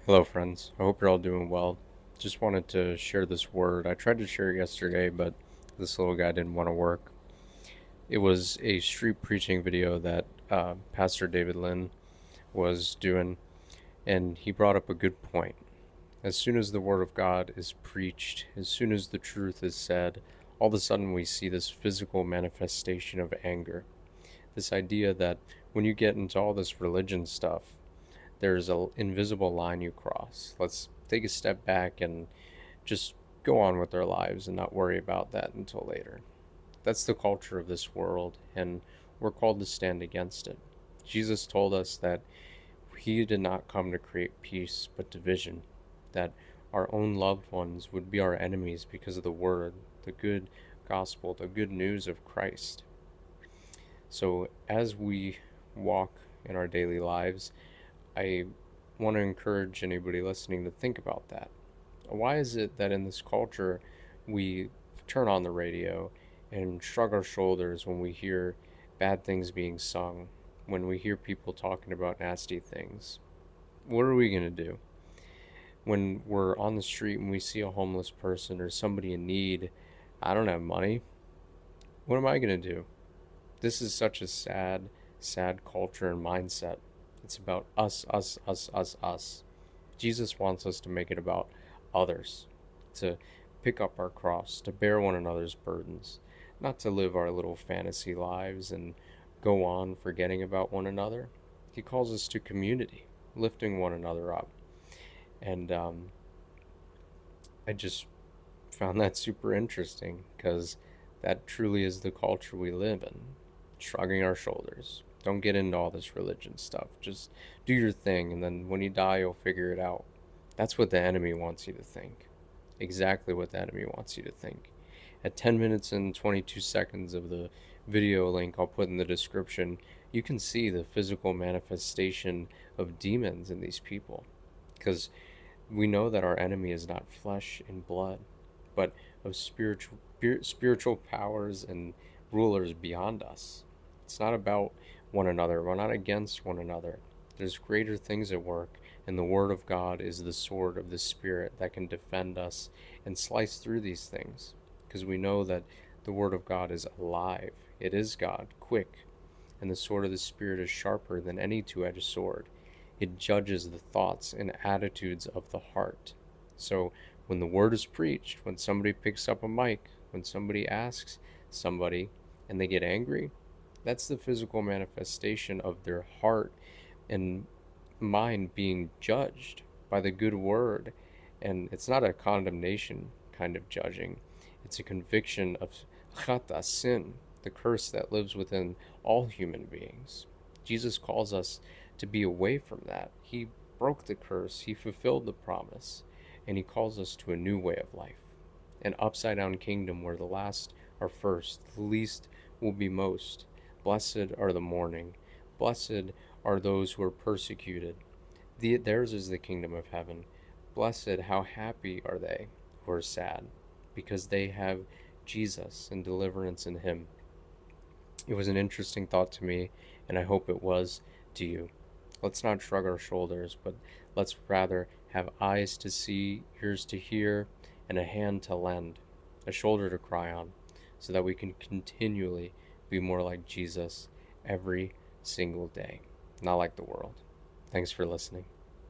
Hello, friends. I hope you're all doing well. Just wanted to share this word. I tried to share it yesterday, but this little guy didn't want to work. It was a street preaching video that Pastor David Lynn was doing, and he brought up a good point. As soon as the word of God is preached, as soon as the truth is said, all of a sudden we see this physical manifestation of anger. This idea that when you get into all this religion stuff, there's an invisible line you cross. Let's take a step back and just go on with our lives and not worry about that until later. That's the culture of this world, and we're called to stand against it. Jesus told us that he did not come to create peace but division, that our own loved ones would be our enemies because of the word, the good gospel, the good news of Christ. So as we walk in our daily lives, I want to encourage anybody listening to think about that. Why is it that in this culture we turn on the radio and shrug our shoulders when we hear bad things being sung, when we hear people talking about nasty things? What are we going to do? When we're on the street and we see a homeless person or somebody in need, I don't have money. What am I going to do? This is such a sad, sad culture and mindset. It's about us, us, us, us, us. Jesus wants us to make it about others, to pick up our cross, to bear one another's burdens, not to live our little fantasy lives and go on forgetting about one another. He calls us to community, lifting one another up. And I just found that super interesting because that truly is the culture we live in. Shrugging our shoulders. Don't get into all this religion stuff. Just do your thing, and then when you die, you'll figure it out. That's what the enemy wants you to think. Exactly what the enemy wants you to think. At 10 minutes and 22 seconds of the video link I'll put in the description, you can see the physical manifestation of demons in these people. Because we know that our enemy is not flesh and blood, but of spiritual powers and rulers beyond us. It's not about one another. We're not against one another. There's greater things at work, and the Word of God is the sword of the Spirit that can defend us and slice through these things. Because we know that the Word of God is alive. It is God, quick, and the sword of the Spirit is sharper than any two-edged sword. It judges the thoughts and attitudes of the heart. So when the word is preached, when somebody picks up a mic, when somebody asks somebody and they get angry, that's the physical manifestation of their heart and mind being judged by the good word. And it's not a condemnation kind of judging, it's a conviction of chata, sin, the curse that lives within all human beings. Jesus calls us to be away from that. He broke the curse, he fulfilled the promise, and he calls us to a new way of life. An upside down kingdom where the last are first, the least will be most. Blessed are the mourning. Blessed are those who are persecuted. Theirs is the kingdom of heaven. Blessed, how happy are they who are sad, because they have Jesus and deliverance in him. It was an interesting thought to me, and I hope it was to you. Let's not shrug our shoulders, but let's rather have eyes to see, ears to hear, and a hand to lend, a shoulder to cry on, so that we can continually be more like Jesus every single day, not like the world. Thanks for listening.